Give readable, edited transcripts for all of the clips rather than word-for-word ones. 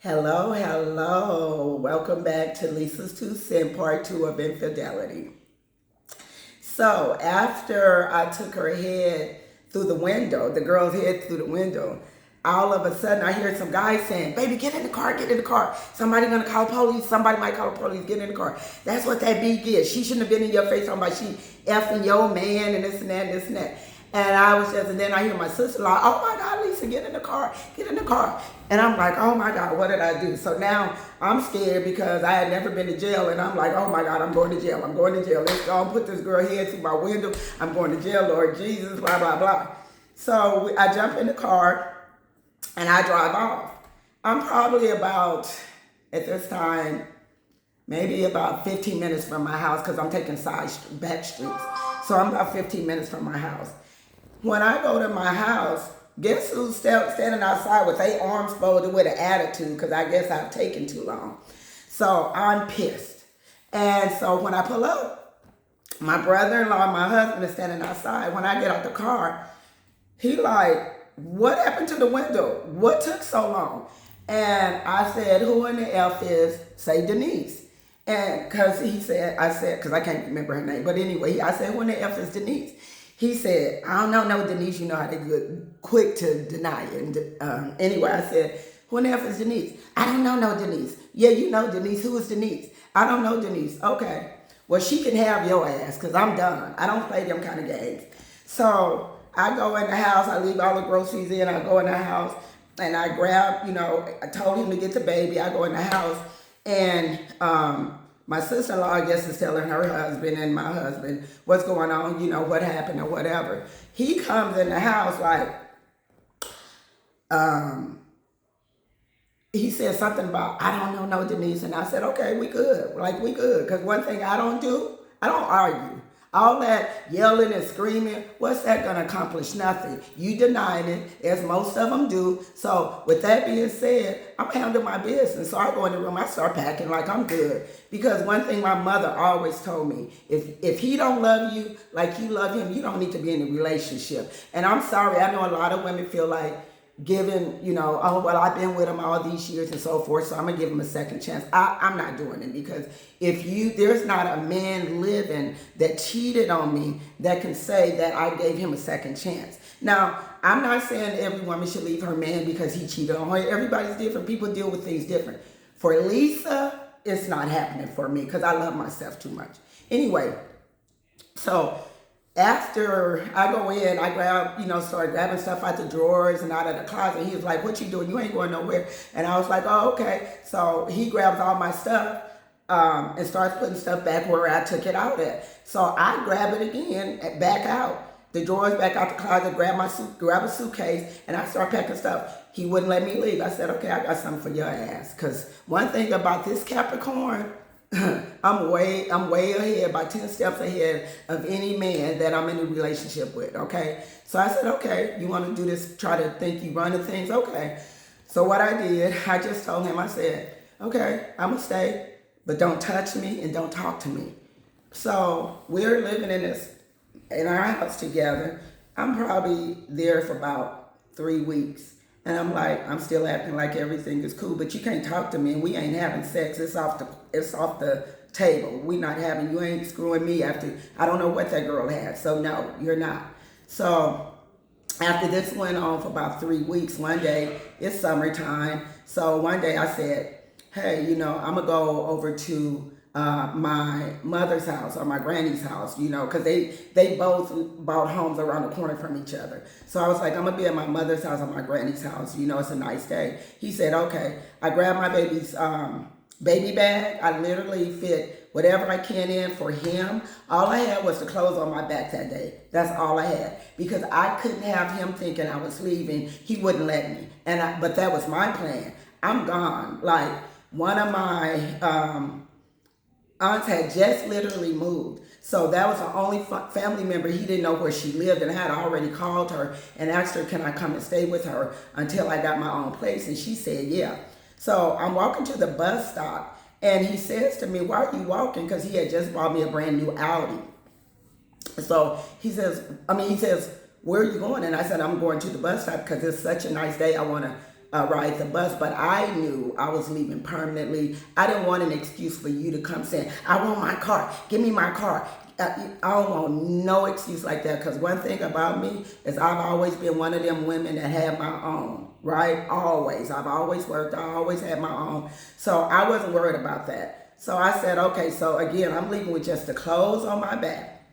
Hello, hello. Welcome back to Lisa's Two Cent Part 2 of Infidelity. So, after I took her head through the window, the girl's head through the window, all of a sudden I hear some guy saying, baby, get in the car, get in the car. Somebody gonna call police, somebody might call the police, get in the car. That's what that beat is. She shouldn't have been in your face talking about she effing your man and this and that and this and that. And I was just, and then I hear my sister like, oh my God, Lisa, get in the car, get in the car. And I'm like, oh my God, what did I do? So now I'm scared because I had never been to jail. And I'm like, oh my God, I'm going to jail. I'm going to jail. Let's go and put this girl head through my window. I'm going to jail, Lord Jesus, blah, blah, blah. So I jump in the car and I drive off. I'm probably about, at this time, maybe about 15 minutes from my house because I'm taking back streets. So I'm about 15 minutes from my house. When I go to my house, guess who's standing outside with their arms folded with an attitude because I guess I've taken too long. So I'm pissed. And so when I pull up, my brother-in-law, my husband is standing outside. When I get out the car, he like, what happened to the window? What took so long? And I said, who in the F is, say Denise. And because I said, because I can't remember her name. But anyway, I said, who in the F is Denise? He said, I don't know, no, Denise, you know how they do quick to deny it. And anyway, I said, who in the F is Denise? I don't know, no, Denise. Yeah, you know Denise. Who is Denise? I don't know Denise. Okay. Well, she can have your ass because I'm done. I don't play them kind of games. So I go in the house. I leave all the groceries in. I go in the house and I grab, I told him to get the baby. I go in the house and my sister-in-law, I guess, is telling her husband and my husband what's going on, what happened or whatever. He comes in the house like, he said something about, I don't know, no, Denise. And I said, okay, we good. Like, we good. Because one thing I don't do, I don't argue. All that yelling and screaming, what's that going to accomplish? Nothing. You denying it, as most of them do. So with that being said, I'm handling my business. So I go in the room, I start packing like I'm good. Because one thing my mother always told me, if he don't love you like you love him, you don't need to be in a relationship. And I'm sorry, I know a lot of women feel like giving, oh, well, I've been with him all these years and so forth, so I'm going to give him a second chance. I'm not doing it because there's not a man living that cheated on me that can say that I gave him a second chance. Now, I'm not saying every woman should leave her man because he cheated on her. Everybody's different. People deal with things different. For Lisa, it's not happening for me because I love myself too much. Anyway, so after I go in, I start grabbing stuff out the drawers and out of the closet. And he was like, what you doing? You ain't going nowhere. And I was like, oh, okay. So he grabs all my stuff and starts putting stuff back where I took it out at. So I grab it again and back out. The drawers back out the closet, grab a suitcase, and I start packing stuff. He wouldn't let me leave. I said, okay, I got something for your ass. Because one thing about this Capricorn, I'm way ahead, by 10 steps ahead of any man that I'm in a relationship with, okay? So I said, okay, you want to do this, try to think you running things? Okay. So what I did, I just told him, I said, okay, I'm going to stay, but don't touch me and don't talk to me. So we're living in our house together. I'm probably there for about 3 weeks. And I'm like, I'm still acting like everything is cool, but you can't talk to me and we ain't having sex. It's off the table. You ain't screwing me after, I don't know what that girl had. So no, you're not. So after this went on for about 3 weeks, one day, it's summertime. So one day I said, hey, I'm gonna go over to my mother's house or my granny's house, because they both bought homes around the corner from each other. So I was like, I'm going to be at my mother's house or my granny's house. It's a nice day. He said, okay. I grabbed my baby's baby bag. I literally fit whatever I can in for him. All I had was the clothes on my back that day. That's all I had. Because I couldn't have him thinking I was leaving. He wouldn't let me. But that was my plan. I'm gone. Like, one of my aunts had just literally moved. So that was the only family member. He didn't know where she lived, and I had already called her and asked her, can I come and stay with her until I got my own place? And she said, yeah. So I'm walking to the bus stop, and he says to me, why are you walking? Because he had just bought me a brand new Audi. So he says, where are you going? And I said, I'm going to the bus stop because it's such a nice day. I want to ride the bus, but I knew I was leaving permanently. I didn't want an excuse for you to come saying, I want my car, give me my car. I don't want no excuse like that, because one thing about me is I've always been one of them women that had my own, right? Always. I've always worked. I always had my own. So I wasn't worried about that. So I said, okay, so again, I'm leaving with just the clothes on my back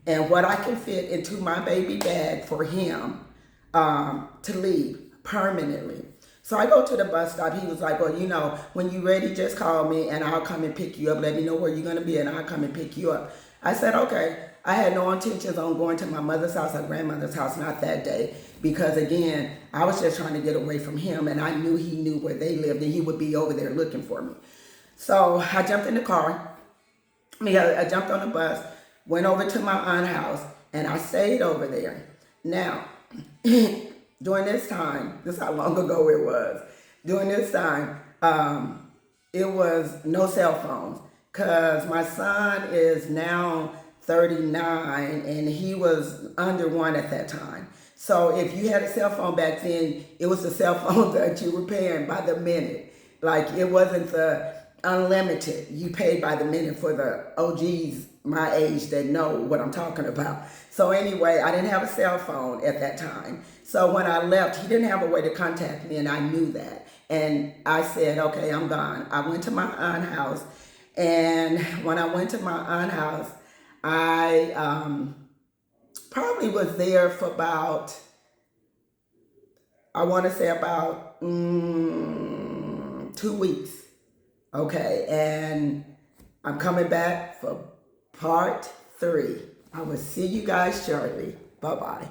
and what I can fit into my baby bag for him to leave permanently. So I go to the bus stop. He was like, well, when you're ready, just call me and I'll come and pick you up. Let me know where you're going to be and I'll come and pick you up. I said, okay. I had no intentions on going to my mother's house or grandmother's house, not that day, because again, I was just trying to get away from him, and I knew he knew where they lived and he would be over there looking for me. So I jumped in the car. I jumped on the bus, went over to my aunt's house, and I stayed over there. Now, during this time, this is how long ago it was. During this time, it was no cell phones, because my son is now 39 and he was under 1 at that time. So if you had a cell phone back then, it was the cell phone that you were paying by the minute. Like, it wasn't the unlimited. You paid by the minute for the OGs my age that know what I'm talking about. So anyway, I didn't have a cell phone at that time. So when I left, he didn't have a way to contact me, and I knew that. And I said, okay, I'm gone. I went to my aunt's house, and when I went to my aunt's house, I probably was there for about, I want to say about 2 weeks. Okay, and I'm coming back for part 3. I will see you guys shortly. Bye-bye.